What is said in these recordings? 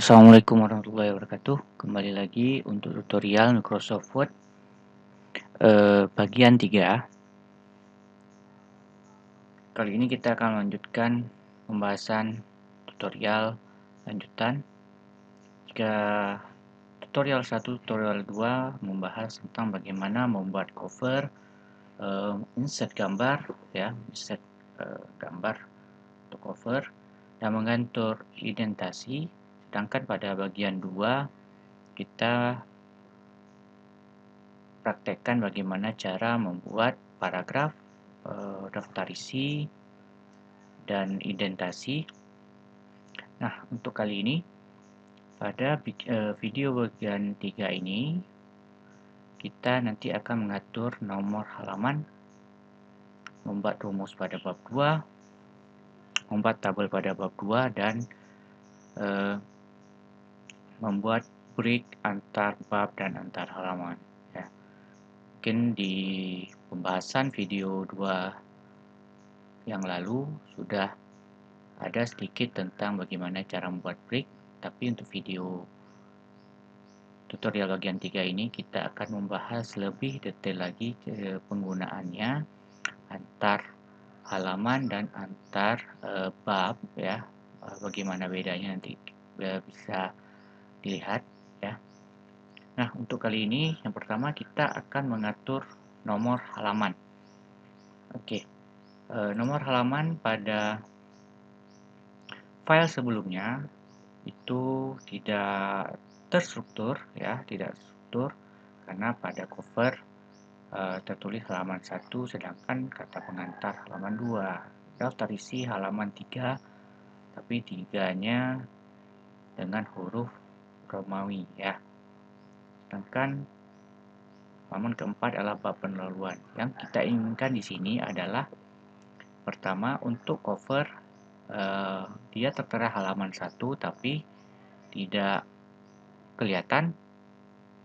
Assalamualaikum warahmatullahi wabarakatuh. Kembali lagi untuk tutorial Microsoft Word bagian 3. Kali ini kita akan melanjutkan pembahasan tutorial lanjutan. Jika tutorial 1, tutorial 2 membahas tentang bagaimana membuat cover, insert gambar, ya, insert gambar untuk cover dan mengatur indentasi. Sedangkan pada bagian 2 kita praktekkan bagaimana cara membuat paragraf, daftar isi, dan indentasi. Nah, untuk kali ini, pada video bagian 3 ini, kita nanti akan mengatur nomor halaman, membuat rumus pada bab 2, membuat tabel pada bab 2, dan membuat break antar bab dan antar halaman. Ya. Mungkin di pembahasan video 2 yang lalu sudah ada sedikit tentang bagaimana cara membuat break, tapi untuk video tutorial bagian 3 ini kita akan membahas lebih detail lagi penggunaannya antar halaman dan antar bab, ya. Bagaimana bedanya nanti bisa dilihat, ya. Nah, untuk kali ini yang pertama kita akan mengatur nomor halaman. Oke. Nomor halaman pada file sebelumnya itu tidak terstruktur, ya, tidak terstruktur karena pada cover tertulis halaman 1 sedangkan kata pengantar halaman 2, daftar isi halaman 3, tapi 3-nya dengan huruf Romawi, ya. Sedangkan halaman keempat adalah bab pendahuluan. Yang kita inginkan di sini adalah pertama untuk cover dia tertera halaman 1 tapi tidak kelihatan.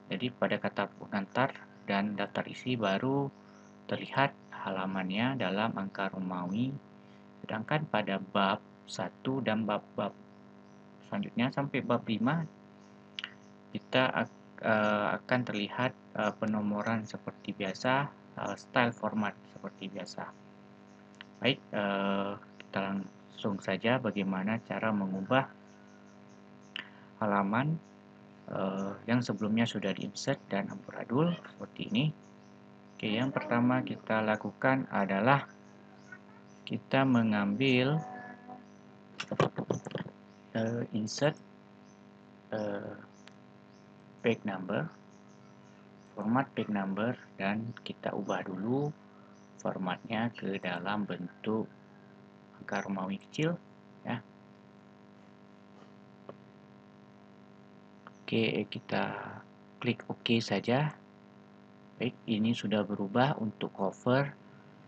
Jadi pada kata pengantar dan daftar isi baru terlihat halamannya dalam angka Romawi. Sedangkan pada bab 1 dan bab-bab selanjutnya sampai bab 5 kita akan terlihat penomoran seperti biasa, style format seperti biasa. Baik, kita langsung saja bagaimana cara mengubah halaman yang sebelumnya sudah diinsert dan amburadul seperti ini. Oke, yang pertama kita lakukan adalah kita mengambil insert page number, format page number, dan kita ubah dulu formatnya ke dalam bentuk angka Romawi kecil, ya. Oke, kita klik OK saja. Baik, ini sudah berubah untuk cover,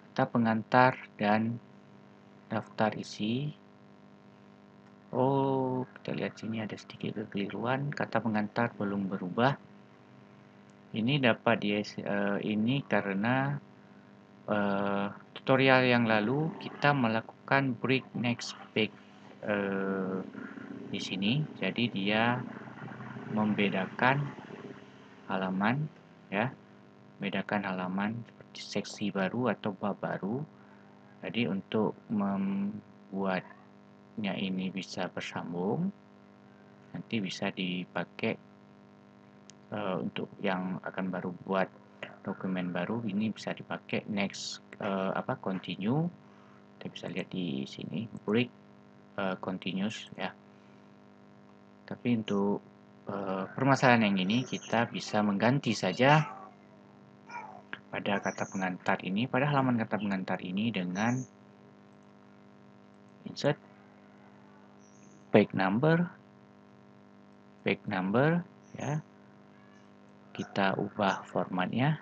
kata pengantar, dan daftar isi. Oh, kita lihat sini ada sedikit kekeliruan, kata pengantar belum berubah. Ini dapat ini karena tutorial yang lalu kita melakukan break next page di sini, jadi dia membedakan halaman, ya, membedakan halaman seperti seksi baru atau bab baru. Jadi untuk membuatnya ini bisa bersambung, nanti bisa dipakai untuk yang akan baru buat dokumen baru, ini bisa dipakai next continue. Kita bisa lihat di sini break continuous, ya. Tapi untuk permasalahan yang ini kita bisa mengganti saja pada kata pengantar ini, pada halaman kata pengantar ini dengan insert page number, ya. Kita ubah formatnya,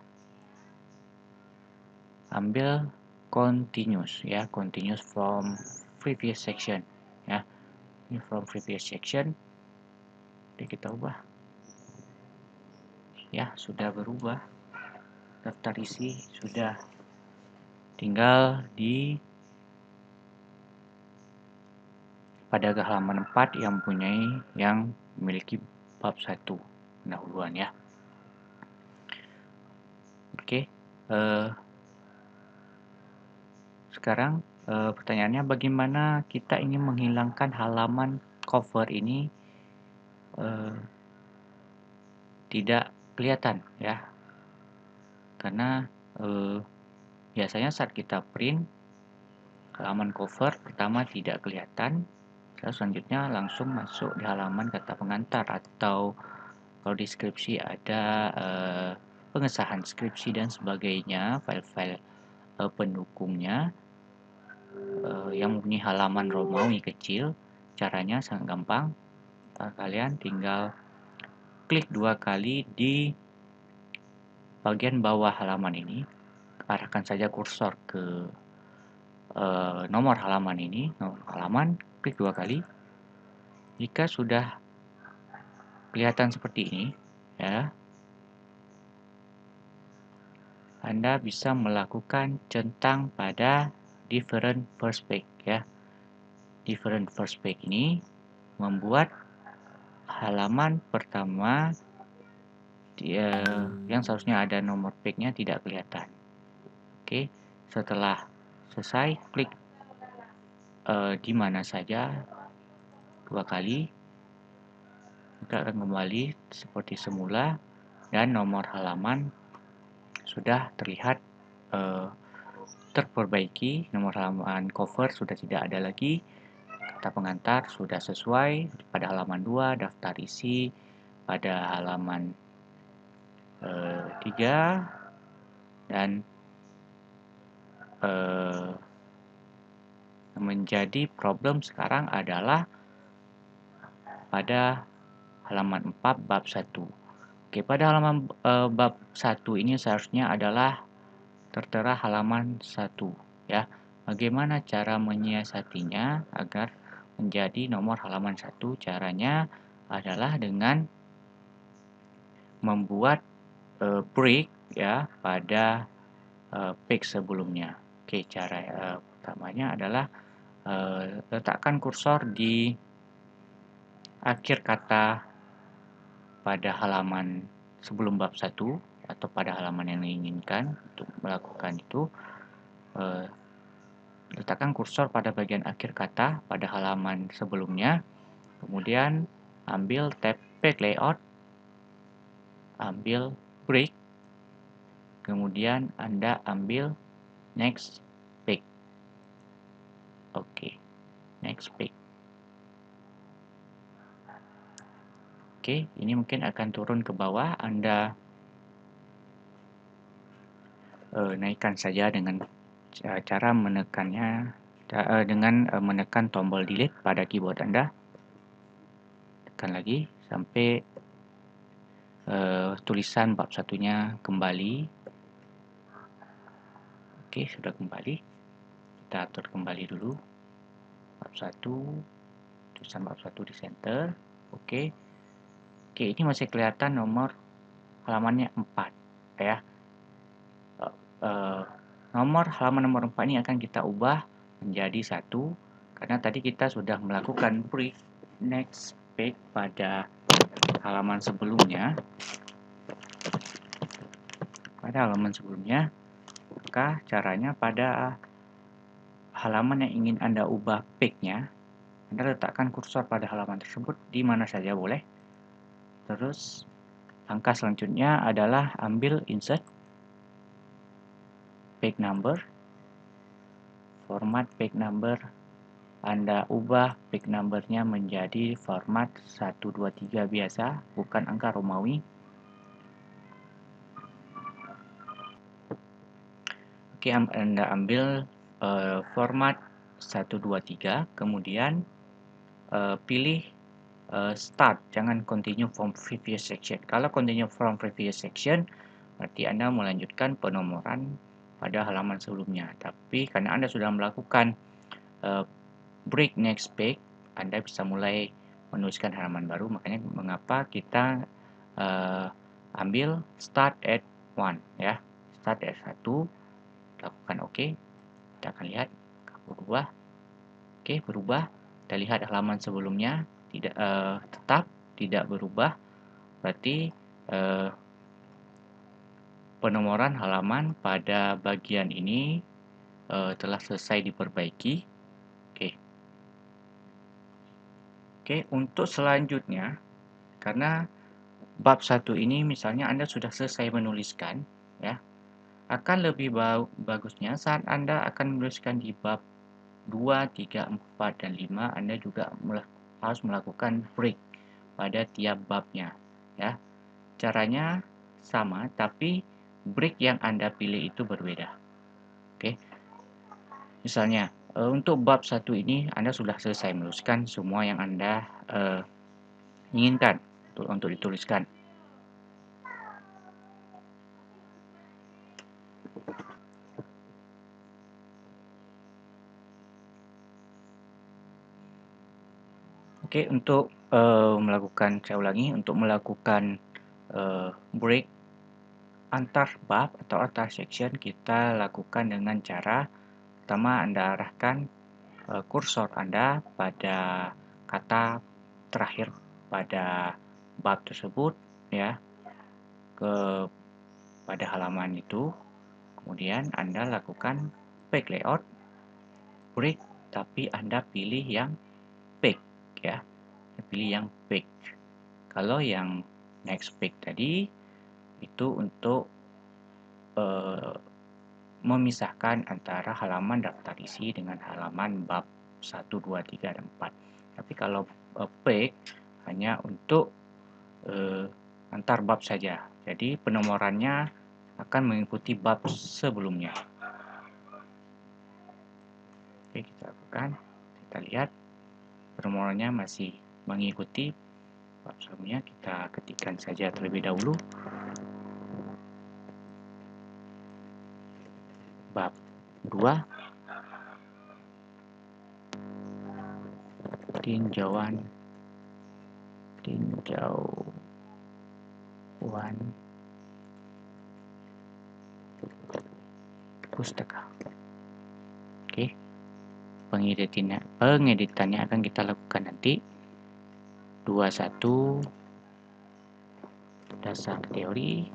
ambil continuous, ya, continuous from previous section, ya. Ini from previous section. Jadi kita ubah, ya, sudah berubah. Daftar isi sudah, tinggal di pada halaman 4 yang mempunyai yang memiliki bab 1 pendahuluan ya. Oke, sekarang pertanyaannya bagaimana kita ingin menghilangkan halaman cover ini tidak kelihatan ya, karena biasanya saat kita print halaman cover pertama tidak kelihatan, terus selanjutnya langsung masuk di halaman kata pengantar, atau kalau di skripsi ada pengesahan skripsi dan sebagainya, file-file pendukungnya yang mempunyai halaman Romawi kecil. Caranya sangat gampang, kalian tinggal klik 2 kali di bagian bawah halaman ini, arahkan saja kursor ke nomor halaman ini, nomor halaman, klik 2 kali. Jika sudah kelihatan seperti ini ya, Anda bisa melakukan centang pada different first page ya. Different first page ini membuat halaman pertama yang seharusnya ada nomor page-nya tidak kelihatan. Oke, setelah selesai, klik di mana saja 2 kali, maka akan kembali seperti semula dan nomor halaman sudah terlihat terperbaiki. Nomor halaman cover sudah tidak ada lagi, kata pengantar sudah sesuai pada halaman 2, daftar isi pada halaman 3, dan menjadi problem sekarang adalah pada halaman 4 bab 1. Oke, pada halaman bab 1 ini seharusnya adalah tertera halaman 1 ya. Bagaimana cara menyiasatinya agar menjadi nomor halaman 1? Caranya adalah dengan membuat break ya pada page sebelumnya. Oke, cara pertamanya adalah letakkan kursor di akhir kata pada halaman sebelum bab 1 atau pada halaman yang diinginkan. Untuk melakukan itu, letakkan kursor pada bagian akhir kata pada halaman sebelumnya, kemudian ambil tab page layout, ambil break, kemudian Anda ambil next page. Oke, next page. Oke, ini mungkin akan turun ke bawah. Anda naikkan saja dengan cara menekannya dengan menekan tombol delete pada keyboard Anda. Tekan lagi sampai tulisan bab satunya kembali. Oke, sudah kembali. Kita atur kembali dulu. Bab 1, tulisan bab 1 di center. Oke. Oke, ini masih kelihatan nomor halamannya 4 ya. Nomor halaman nomor 4 ini akan kita ubah menjadi 1 karena tadi kita sudah melakukan break next page pada halaman sebelumnya. Maka caranya pada halaman yang ingin Anda ubah page-nya, Anda letakkan kursor pada halaman tersebut di mana saja boleh. Terus langkah selanjutnya adalah ambil insert page number, format page number. Anda ubah page number-nya menjadi format 123 biasa, bukan angka Romawi. Oke, Anda ambil format 123, kemudian pilih start, jangan continue from previous section. Kalau continue from previous section, berarti Anda melanjutkan penomoran pada halaman sebelumnya. Tapi karena Anda sudah melakukan break next page, Anda bisa mulai menuliskan halaman baru. Makanya mengapa kita ambil start at 1 ya. Start at 1, lakukan OK. Kita akan lihat berubah. Oke, berubah. Kita lihat halaman sebelumnya tidak tetap. tidak berubah, berarti penomoran halaman pada bagian ini telah selesai diperbaiki. Oke, untuk selanjutnya, karena bab 1 ini misalnya Anda sudah selesai menuliskan, ya, akan lebih bagusnya saat Anda akan menuliskan di bab 2, 3, 4, dan 5, Anda juga harus melakukan break pada tiap babnya. Ya. Caranya sama, tapi break yang Anda pilih itu berbeda. Oke. Misalnya, untuk bab 1 ini Anda sudah selesai menuliskan semua yang Anda inginkan untuk dituliskan. Oke, untuk saya ulangi, untuk melakukan break antar bab atau antar section, kita lakukan dengan cara pertama Anda arahkan kursor Anda pada kata terakhir pada bab tersebut, ya, pada halaman itu. Kemudian Anda lakukan page layout, break, tapi Anda pilih yang page, ya, pilih yang page. Kalau yang next page tadi itu untuk memisahkan antara halaman daftar isi dengan halaman bab 1, 2, 3, dan 4. Tapi kalau page hanya untuk antar bab saja. Jadi penomorannya akan mengikuti bab sebelumnya. Oke, kita lakukan. Kita lihat penomorannya masih mengikuti bab sebelumnya. Kita ketikkan saja terlebih dahulu bab 2, tinjauan pustaka. Oke, pengeditannya akan kita lakukan nanti. 21 dasar teori,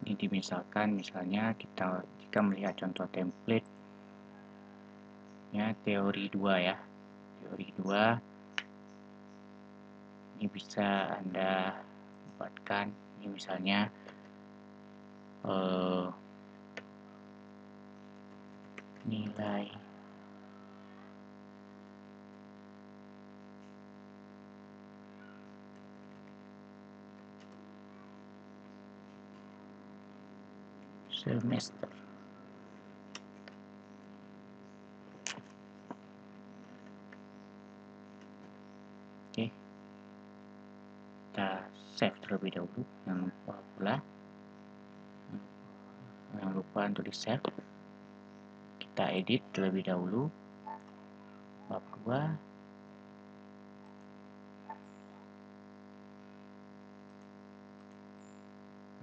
ini misalnya kita jika melihat contoh template ya, teori 2 ya, teori 2 ini bisa Anda buatkan. Ini misalnya nilai semester. Oke, kita save terlebih dahulu. Jangan lupa untuk di save. Kita edit terlebih dahulu bab 2.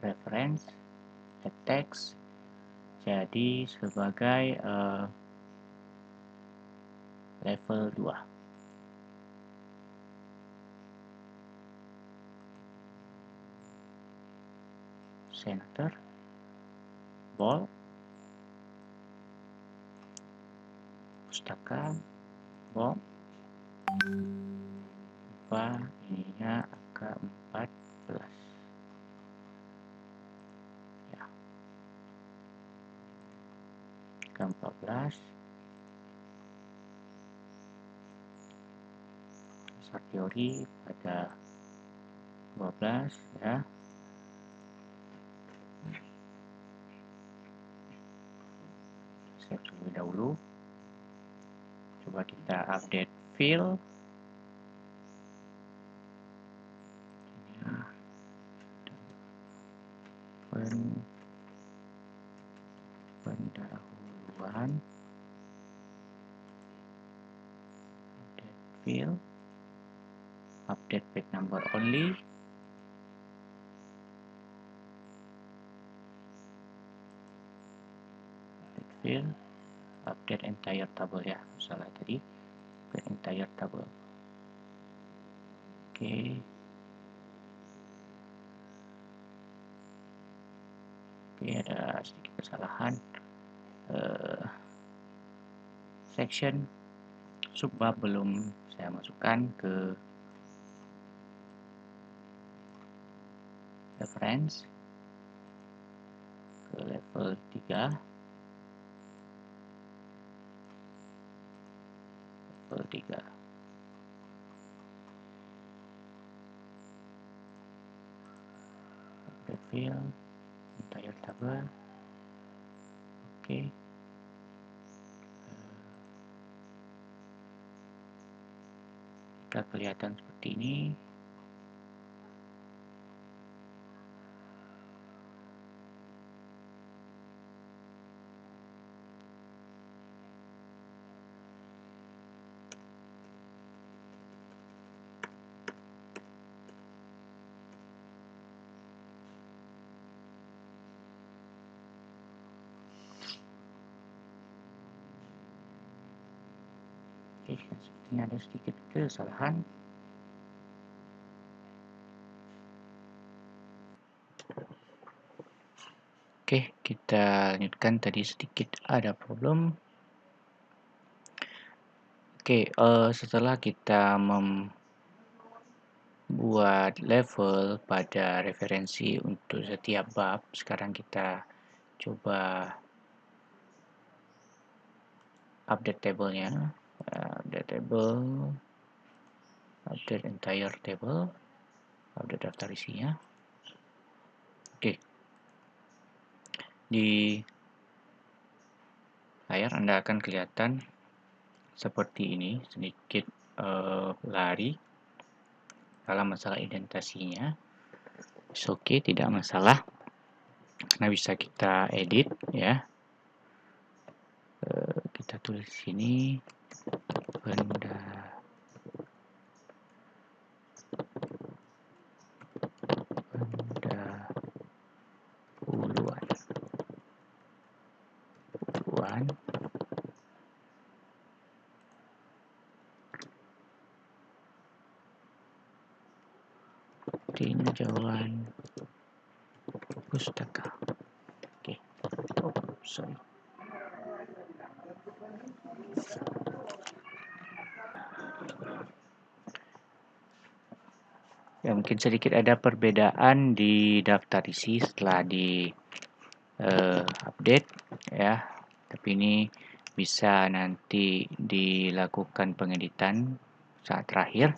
Reference text jadi sebagai level 2. Center, bold, pustaka, bold, ininya angka 14 ya, angka 14 dasar teori pada 12 ya. Save terlebih dahulu. Coba kita update field. Pendahuluan update page number only. Update field, update entire table ya, salah tadi, update entire table. Oke. Oke, ada sedikit kesalahan. Section subbab belum saya masukkan ke reference ke level 3. Level 3. Update field, entire table. Oke. Jika kelihatan seperti ini, oke, sepertinya ada sedikit kesalahan. Oke, kita lanjutkan. Tadi sedikit ada problem. Oke, setelah kita membuat level pada referensi untuk setiap bab, sekarang kita coba update tabelnya. Update table, update entire table, update daftar isinya. Oke, di layar Anda akan kelihatan seperti ini, sedikit lari dalam masalah indentasinya. Oke, tidak masalah, karena bisa kita edit ya. Kita tulis sini pendahuluan tinjauan pustaka. Oke. Oh, sorry. Ya, mungkin sedikit ada perbedaan di daftar isi setelah di update ya. Tapi ini bisa nanti dilakukan pengeditan saat terakhir.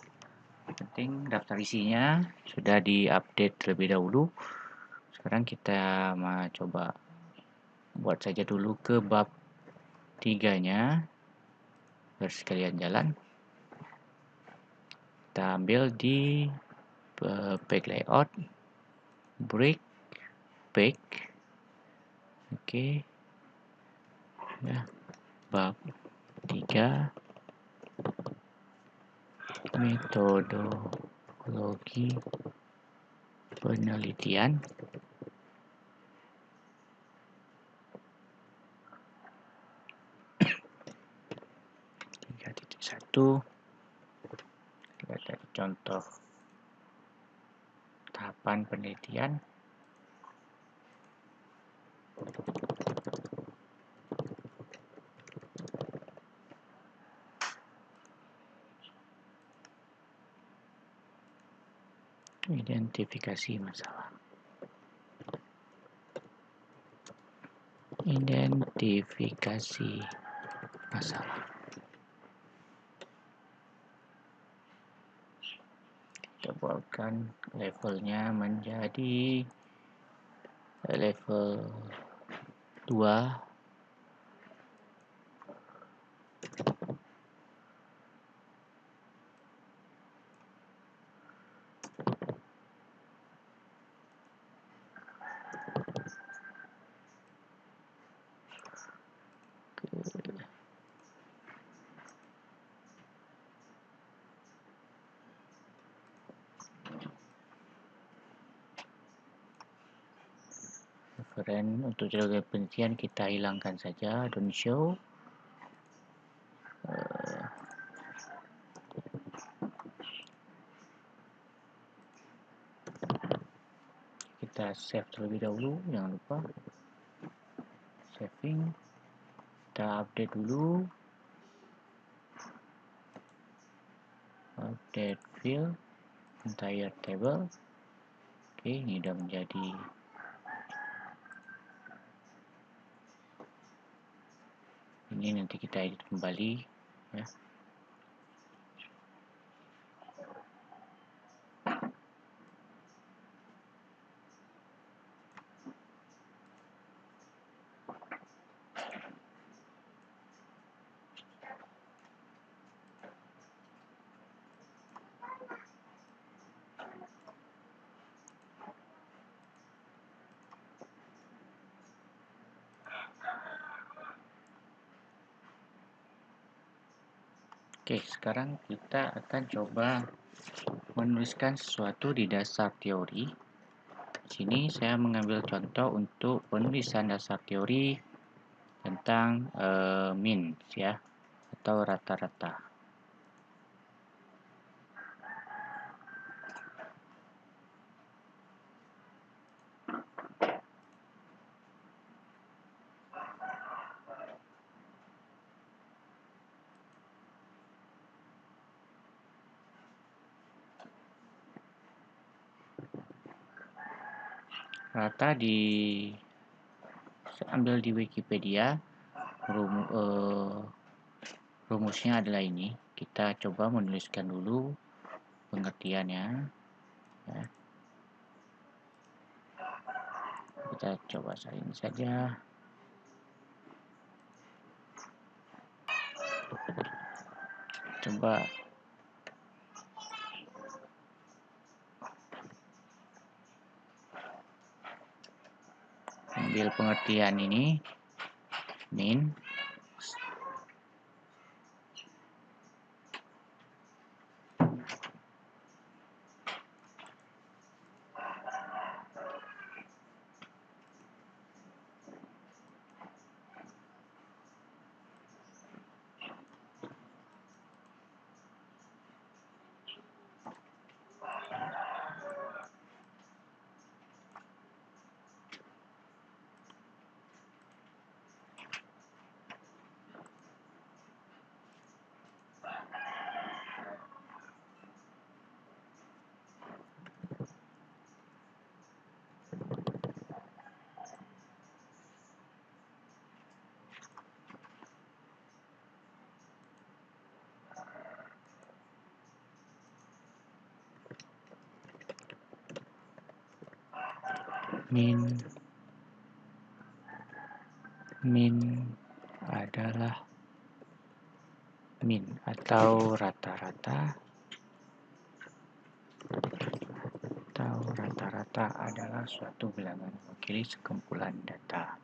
Penting daftar isinya sudah diupdate terlebih dahulu. Sekarang kita mau coba buat saja dulu ke bab 3-nya biar sekalian jalan. Kita ambil di page layout, break, page. Oke. Ya, bab 3 metodologi penelitian. 3.1 lihat dari contoh tahapan penelitian. Identifikasi masalah. Identifikasi masalah. Kita buatkan levelnya menjadi level 2. Reference untuk jaga penelitian kita hilangkan saja, don't show. Kita save terlebih dahulu, jangan lupa saving. Kita update dulu, update field entire table. Oke, ini sudah menjadi ini, nanti kita edit kembali ya. Oke, sekarang kita akan coba menuliskan sesuatu di dasar teori. Di sini saya mengambil contoh untuk penulisan dasar teori tentang mean ya, atau rata-rata. Rata ambil di Wikipedia, rumusnya adalah ini. Kita coba menuliskan dulu pengertiannya ya. Kita coba salin saja. Coba ambil pengertian ini, mean adalah mean atau rata-rata, adalah suatu bilangan mewakili sekumpulan data.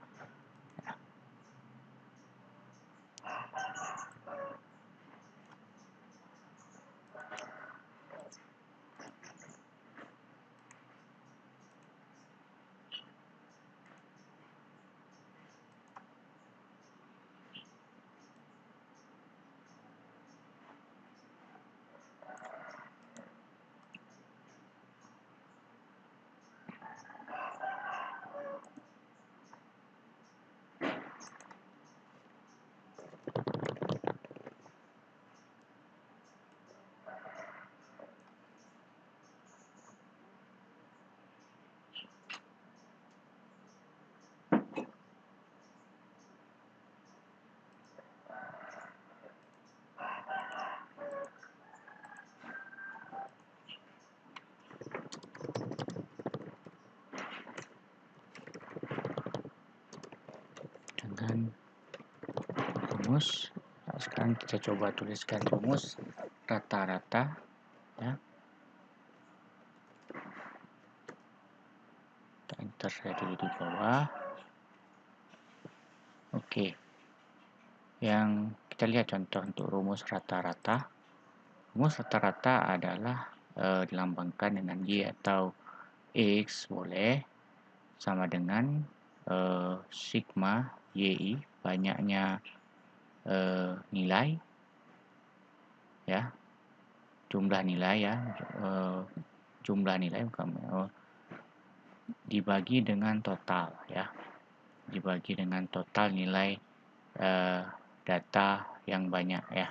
Dengan rumus, nah, sekarang kita coba tuliskan rumus rata-rata ya. Kita enter saya dulu di bawah. Oke, yang kita lihat contoh untuk rumus rata-rata. Rumus rata-rata adalah dilambangkan dengan Y atau X boleh, sama dengan sigma YI, banyaknya nilai ya, jumlah nilai ya, jumlah nilai dibagi dengan total ya, dibagi dengan total nilai data yang banyak ya.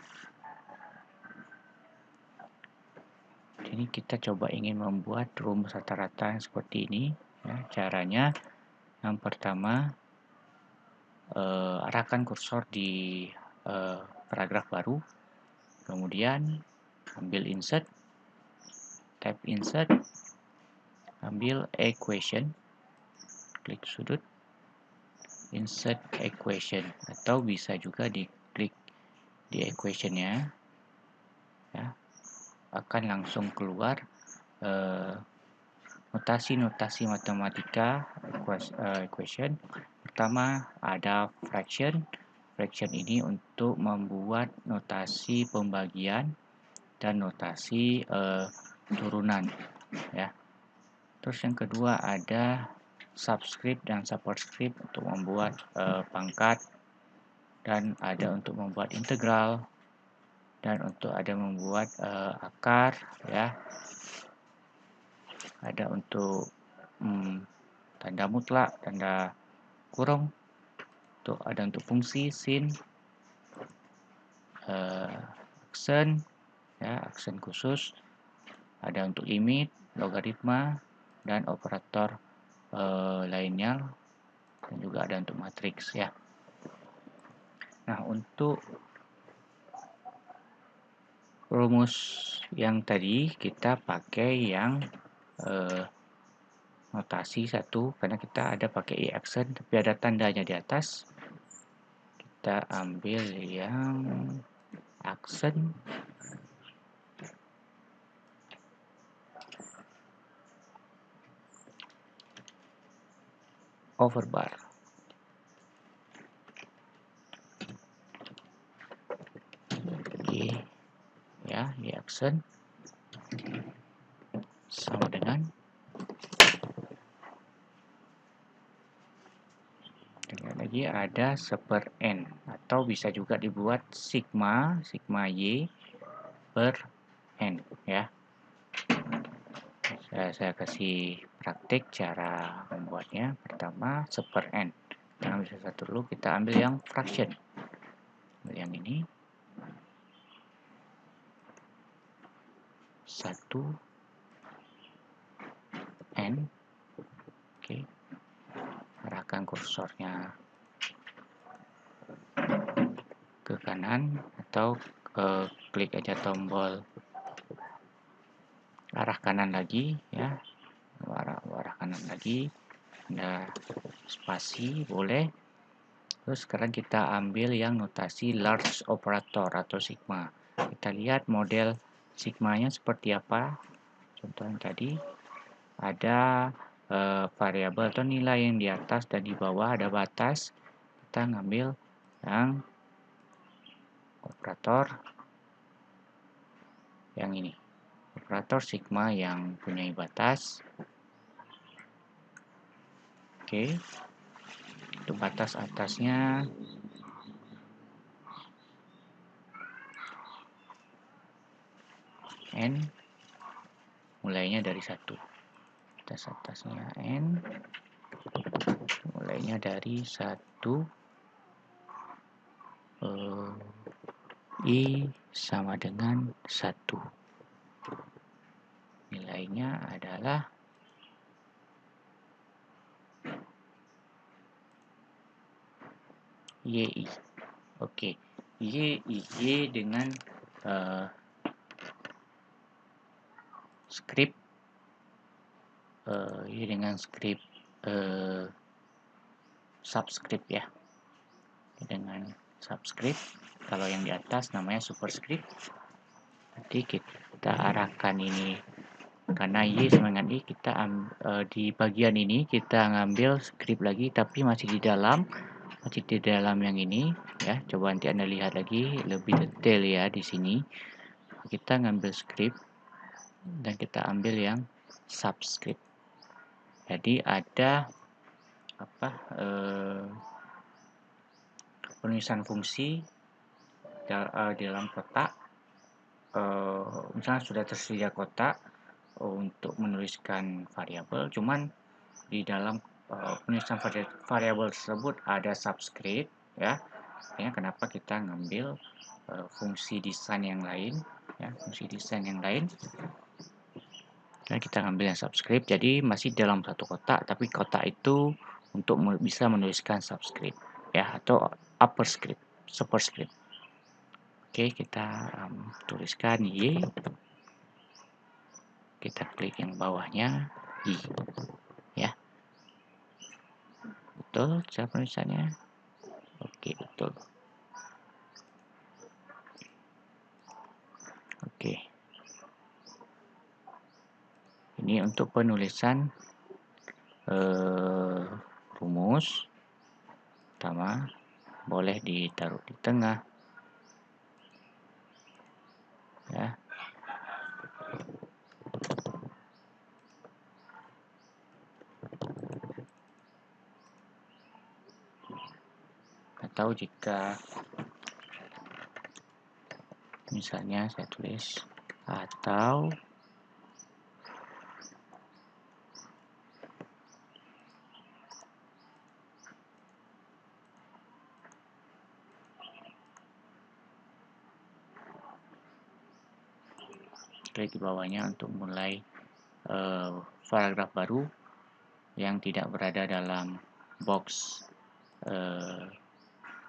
Ini kita coba ingin membuat rumus rata-rata yang seperti ini ya. Caranya yang pertama, arahkan kursor di paragraf baru, kemudian ambil insert, type insert, ambil equation, klik sudut, insert equation, atau bisa juga diklik di equation-nya ya, akan langsung keluar notasi-notasi matematika equation. Pertama ada fraction. Fraction ini untuk membuat notasi pembagian dan notasi turunan ya. Terus yang kedua ada subscript dan superscript untuk membuat pangkat, dan ada untuk membuat integral, dan untuk ada membuat akar ya. Ada untuk tanda mutlak, tanda kurung, ada untuk fungsi sin, aksen ya, aksen khusus, ada untuk limit, logaritma, dan operator lainnya, dan juga ada untuk matriks ya. Nah, untuk rumus yang tadi kita pakai yang notasi 1 karena kita ada pakai aksen tapi ada tandanya di atas. Kita ambil yang aksen, overbar. Ya, di aksen sama dengan lagi ada seper n, atau bisa juga dibuat sigma y per n ya. Saya kasih praktik cara membuatnya. Pertama seper n, kita ambil satu dulu, kita ambil yang fraction, ambil yang ini 1 n. Oke, arahkan kursornya ke kanan atau klik aja tombol arah kanan lagi ya, arah kanan lagi, ada spasi boleh. Terus sekarang kita ambil yang notasi large operator atau sigma. Kita lihat model sigmanya seperti apa. Contoh yang tadi ada variabel atau nilai yang di atas dan di bawah ada batas. Kita ngambil yang operator yang ini, operator sigma yang punya batas. Oke, untuk batas atasnya n, mulainya dari 1. Batas atasnya n, mulainya dari 1. I sama dengan 1. Nilainya adalah YI. Oke, Y dengan script Y dengan script subscript ya. Dengan subscript, kalau yang di atas namanya superscript. Nanti kita arahkan ini karena Y sama dengan I, kita di bagian ini kita ngambil script lagi tapi masih di dalam yang ini ya. Coba nanti Anda lihat lagi lebih detail ya di sini. Kita ngambil script dan kita ambil yang subscript. Jadi ada penulisan fungsi di dalam kotak. Misalnya sudah tersedia kotak untuk menuliskan variabel, cuman di dalam penulisan variabel tersebut ada subscript, ya. Makanya kenapa kita ngambil fungsi desain yang lain, ya, fungsi desain yang lain. Dan kita ngambil yang subscript, jadi masih dalam satu kotak, tapi kotak itu untuk bisa menuliskan subscript, ya, atau upper script, superscript. Oke, kita tuliskan Y. Kita klik yang bawahnya I, ya. Betul cara penulisannya? Oke, betul. Oke. Ini untuk penulisan rumus. Pertama, boleh ditaruh di tengah, ya. Atau jika misalnya saya tulis atau klik di bawahnya untuk mulai paragraf baru yang tidak berada dalam box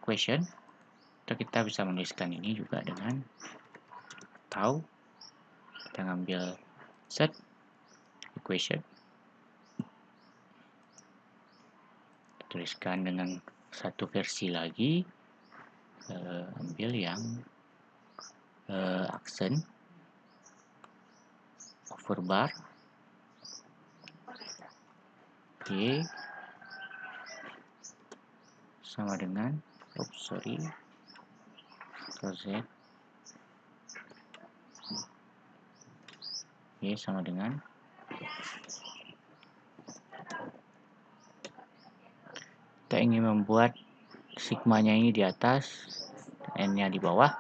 question. Atau kita bisa menuliskan ini juga dengan atau kita ngambil set equation, tuliskan dengan satu versi lagi, ambil yang aksen overbar Y sama dengan Z Y sama dengan kita ingin membuat sigmanya ini di atas, n-nya di bawah.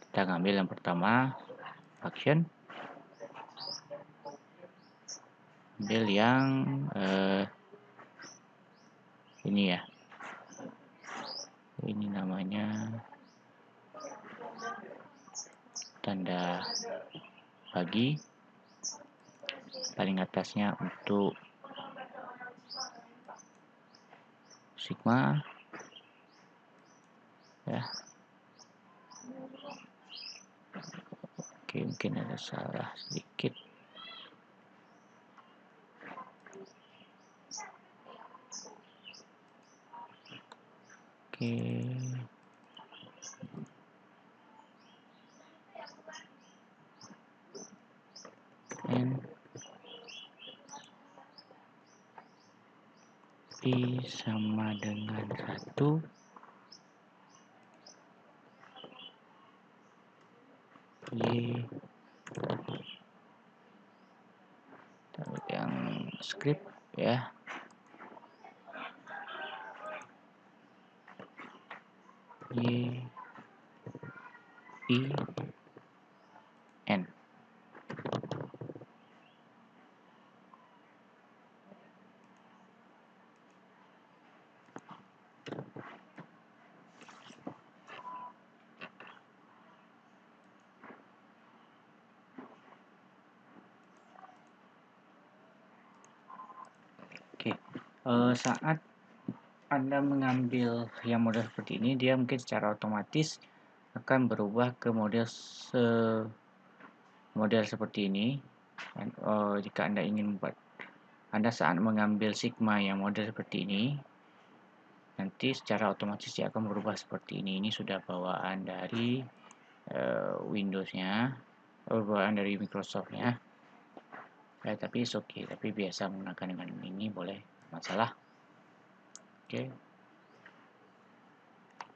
Kita ngambil yang pertama function, ambil yang ini ya, ini namanya tanda bagi, paling atasnya untuk sigma, ya. Oke, mungkin ada salah sedikit. Oke, N I sama dengan 1, Y taruh yang script, ya. Y I N. Oke, saat Anda mengambil yang model seperti ini, dia mungkin secara otomatis akan berubah ke model seperti ini. Dan, jika Anda ingin membuat, Anda saat mengambil sigma yang model seperti ini, nanti secara otomatis dia akan berubah seperti ini. Ini sudah bawaan dari Windows-nya, bawaan dari Microsoft-nya. Ya, tapi oke, tapi biasa menggunakan dengan ini boleh, masalah. Oke,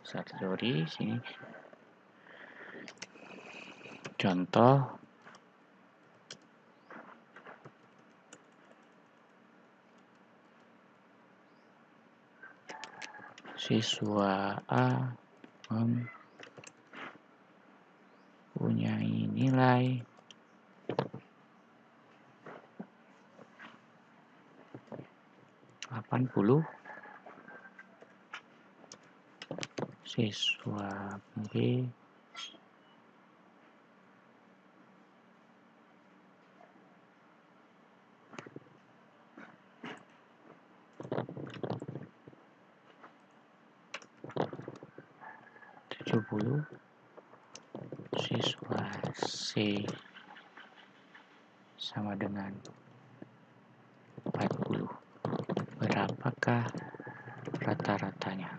satu teori sini contoh. siswa A mempunyai nilai 80, siswa B (70), siswa C sama dengan 40. Berapakah rata-ratanya?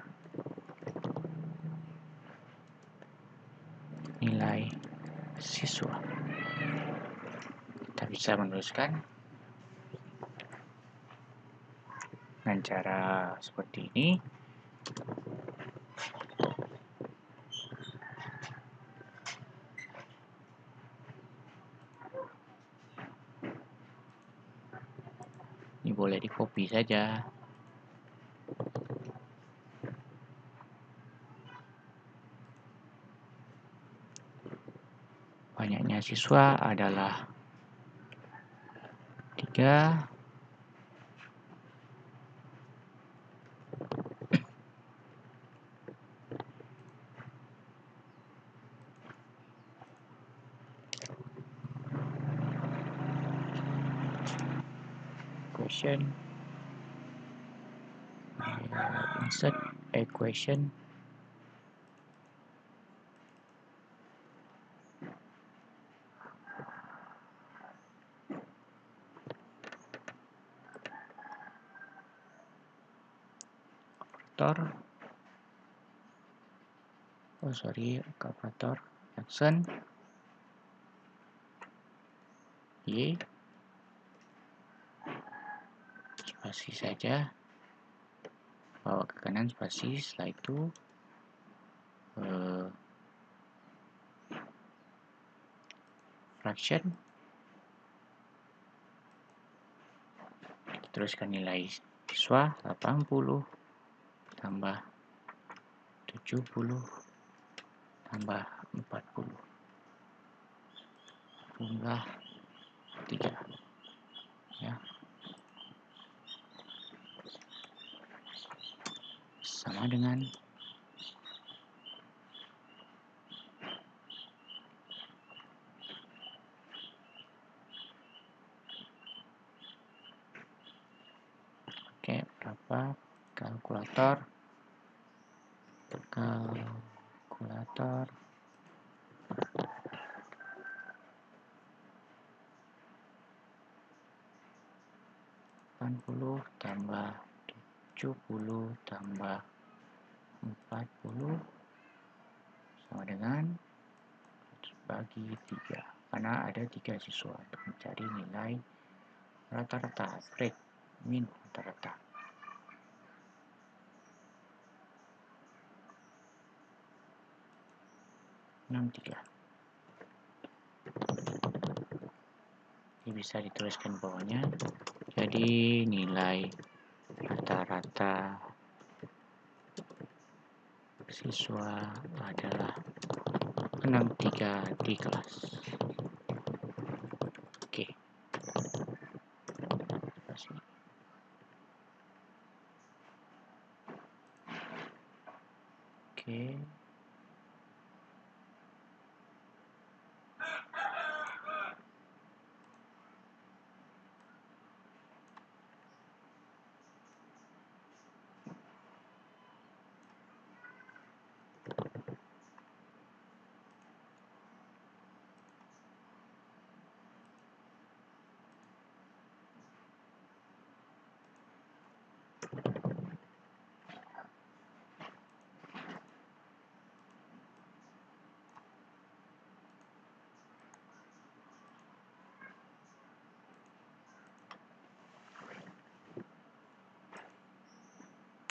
Nilai siswa. Kita bisa menuliskan dengan cara seperti ini. Ini boleh di-copy saja. Banyaknya siswa adalah 3. Question. Insert equation. Operator action Y spasi saja, bawa ke kanan spasi, setelah itu fraction, teruskan nilai siswa 80 tambah 70 tambah 40 jumlah 3 ya, sama dengan berapa? Kalkulator 80 tambah 70 tambah 40 sama dengan bagi 3, karena ada 3 siswa, untuk mencari nilai rata-rata, break min rata-rata. Ini bisa dituliskan bawahnya. Jadi nilai rata-rata siswa adalah 63 di kelas. Oke. Oke.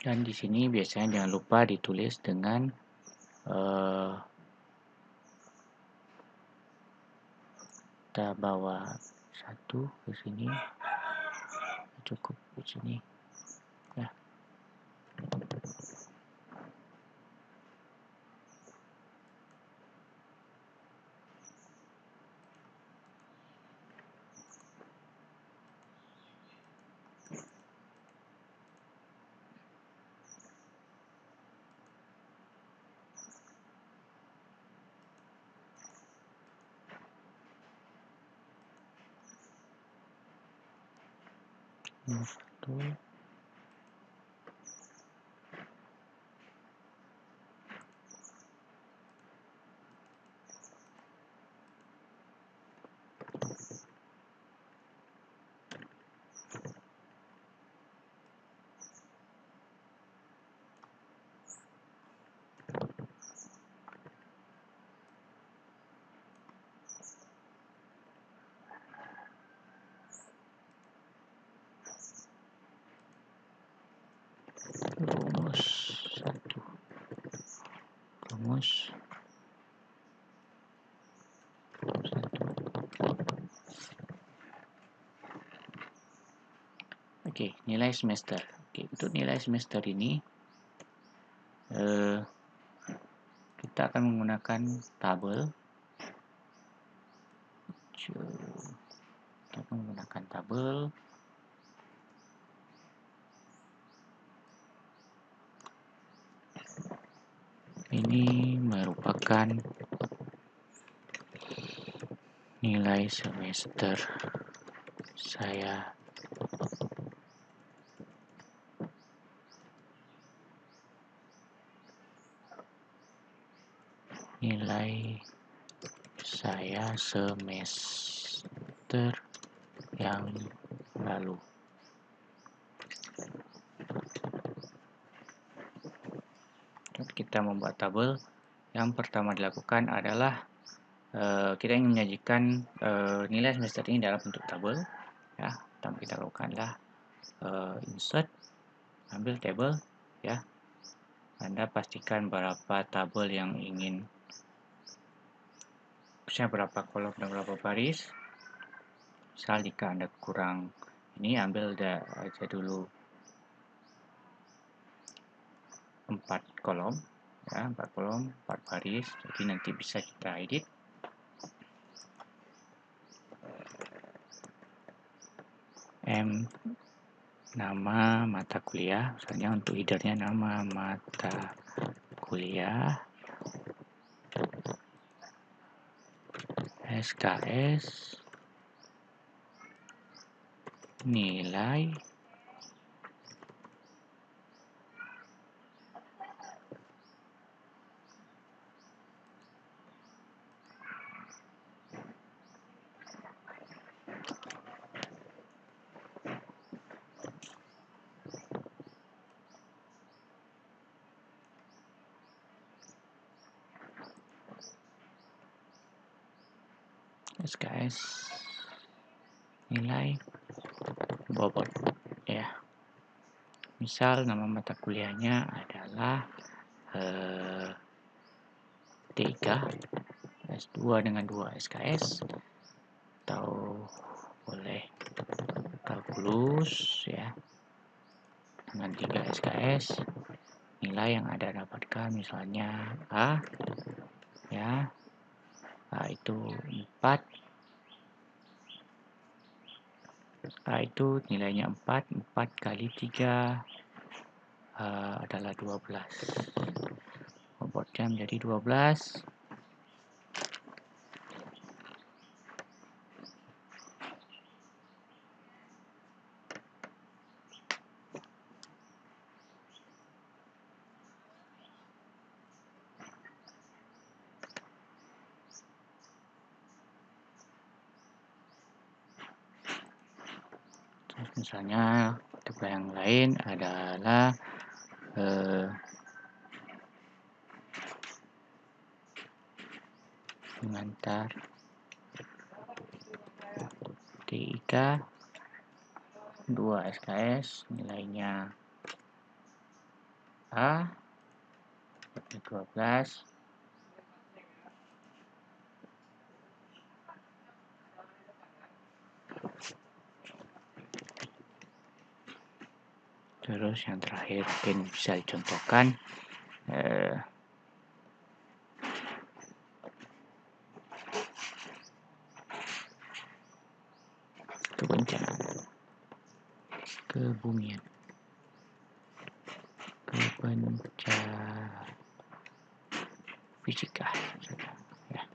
Dan di sini biasanya jangan lupa ditulis dengan kita bawa 1 ke sini, cukup di sini ya. Satu. Rumus 1. Rumus 1. Oke, nilai semester. Oke, untuk nilai semester ini kita akan menggunakan tabel. Kita akan menggunakan tabel. Ini merupakan nilai semester saya. Nilai saya semester yang lalu. Kita membuat tabel. Yang pertama dilakukan adalah kita ingin menyajikan nilai semester ini dalam bentuk tabel. Ya, pertama kita lakukanlah insert, ambil tabel, ya. Anda pastikan berapa tabel yang ingin, misalnya berapa kolom dan berapa baris. Misal jika Anda kurang ini, ambil aja dulu 4 kolom, ya, 4 kolom, 4 baris. Jadi nanti bisa kita edit. Nama mata kuliah, misalnya untuk headernya nama mata kuliah, SKS, nilai, SKS, nilai, bobot, ya. Misal nama mata kuliahnya adalah T3 S2 dengan 2 SKS, atau boleh kalkulus, ya, dengan 3 SKS. Nilai yang Anda dapatkan misalnya A, ya, A itu 4, A itu nilainya 4 kali 3 adalah 12. Bobotnya menjadi 12. Terus misalnya tipe yang lain adalah mengantar T3 2 SKS, nilainya A 12. Terus yang terakhir mungkin bisa dicontohkan kebencanaan, kebumian, fisika, ya,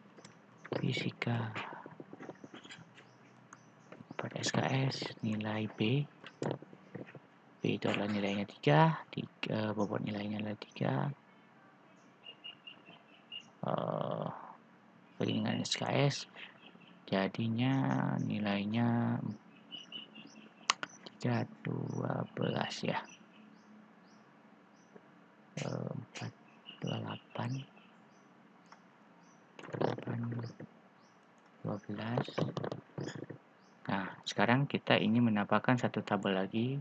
fisika pada SKS nilai B IP itu adalah nilainya 3, bobot nilainya adalah 3. Bagi dengan SKS jadinya nilainya 312 ya. 428 12. Nah, sekarang kita ingin menambahkan satu tabel lagi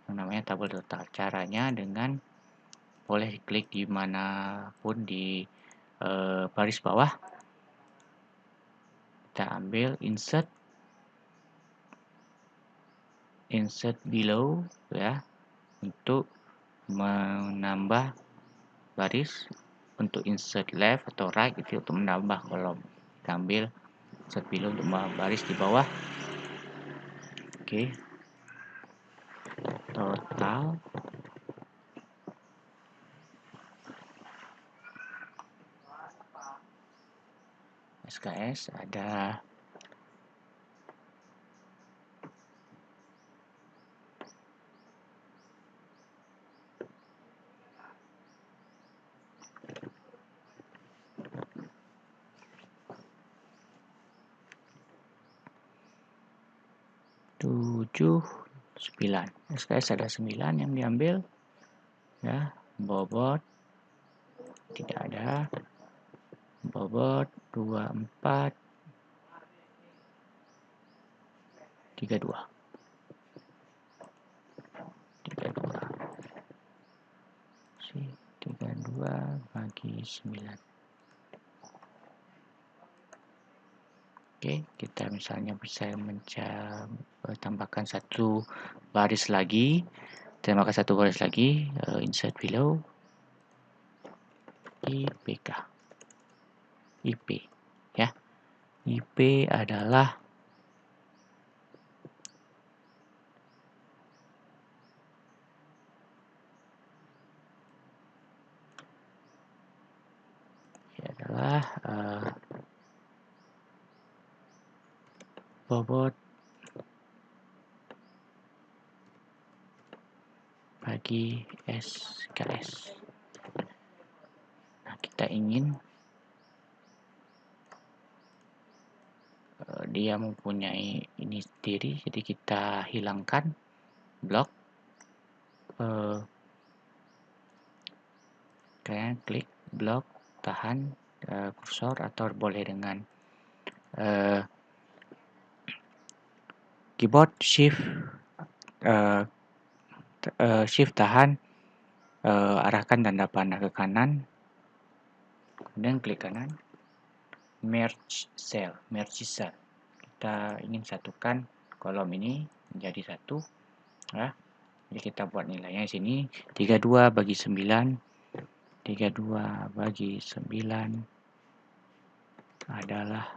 yang namanya tabel total. Caranya dengan boleh klik dimanapun di baris bawah, kita ambil insert below ya, untuk menambah baris. Untuk insert left atau right itu untuk menambah kolom. Kita ambil insert below untuk baris di bawah. Oke. Total SKS ada 7, 9. SKS ada 9 yang diambil ya. Bobot tidak ada. Bobot 24 32 32 bagi 9. Oke, kita misalnya bisa tambahkan satu baris lagi. Tambahkan satu baris lagi, insert below IP ya. IP adalah bobot bagi SKS. Nah, kita ingin dia mempunyai ini sendiri, jadi kita hilangkan blok. Kalian klik blok, tahan kursor, atau boleh dengan keyboard shift tahan, arahkan tanda panah ke kanan, kemudian klik kanan, merge cell. Kita ingin satukan kolom ini menjadi satu ya. Jadi kita buat nilainya di sini 32 bagi 9. 32 bagi 9 adalah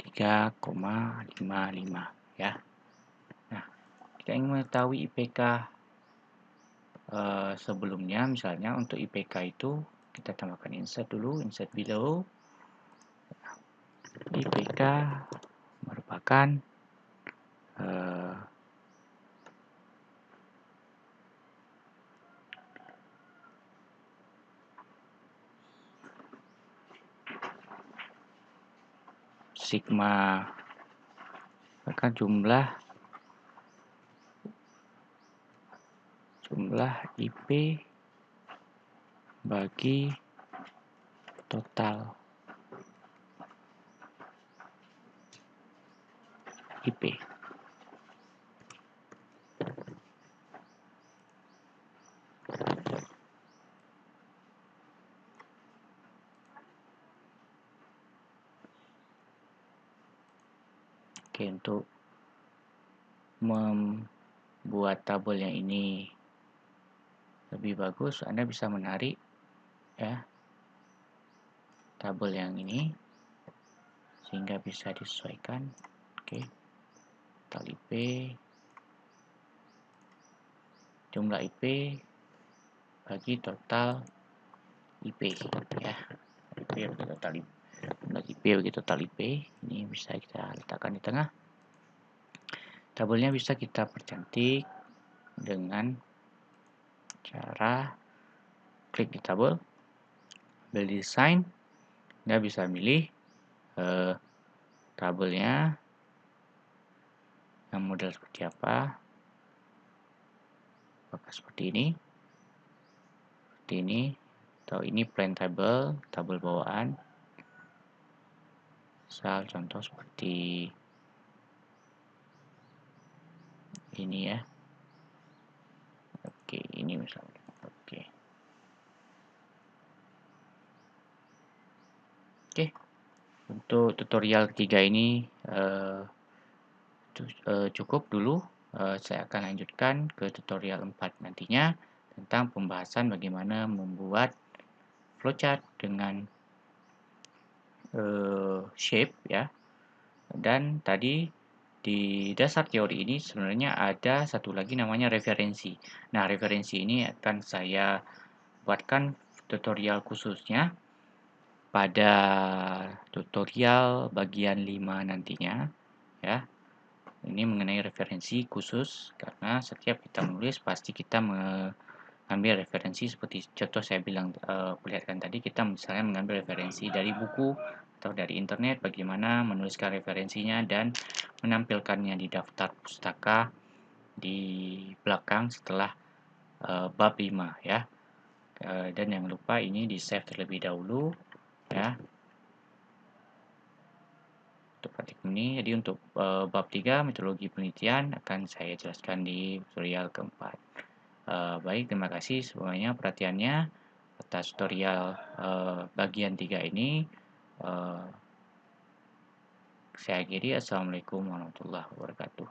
3,55 ya. Nah, kita ingin mengetahui IPK sebelumnya. Misalnya untuk IPK itu kita tambahkan insert dulu, insert below. IPK merupakan sigma, maka jumlah IP bagi total IP. Oke, untuk membuat tabel yang ini lebih bagus, Anda bisa menarik ya tabel yang ini sehingga bisa disesuaikan. Oke, total IP, jumlah IP bagi total IP ya. IP bagi total IP. Jumlah IP bagi total IP ini bisa kita letakkan di tengah. Tabelnya bisa kita percantik dengan cara klik di tabel, ambil desain, Anda bisa milih tabelnya yang model seperti apa, apakah seperti ini, atau ini plain table, tabel bawaan. Misal contoh seperti ini ya. Oke, ini misalnya. Oke. Oke, untuk tutorial ketiga ini cukup dulu. Saya akan lanjutkan ke tutorial 4 nantinya tentang pembahasan bagaimana membuat flowchart dengan shape ya. Dan tadi di dasar teori ini sebenarnya ada satu lagi namanya referensi. Nah, referensi ini akan saya buatkan tutorial khususnya pada tutorial bagian 5 nantinya ya. Ini mengenai referensi khusus karena setiap kita menulis pasti kita mengambil referensi seperti contoh saya bilang perlihatkan tadi, kita misalnya mengambil referensi dari buku atau dari internet, bagaimana menuliskan referensinya dan menampilkannya di daftar pustaka di belakang setelah bab 5 ya. Dan jangan lupa ini di save terlebih dahulu ya. Untuk praktik ini, jadi untuk bab 3 metodologi penelitian akan saya jelaskan di tutorial keempat. Baik, terima kasih semuanya perhatiannya atas tutorial bagian 3 ini. Saya akhiri, Assalamualaikum warahmatullahi wabarakatuh.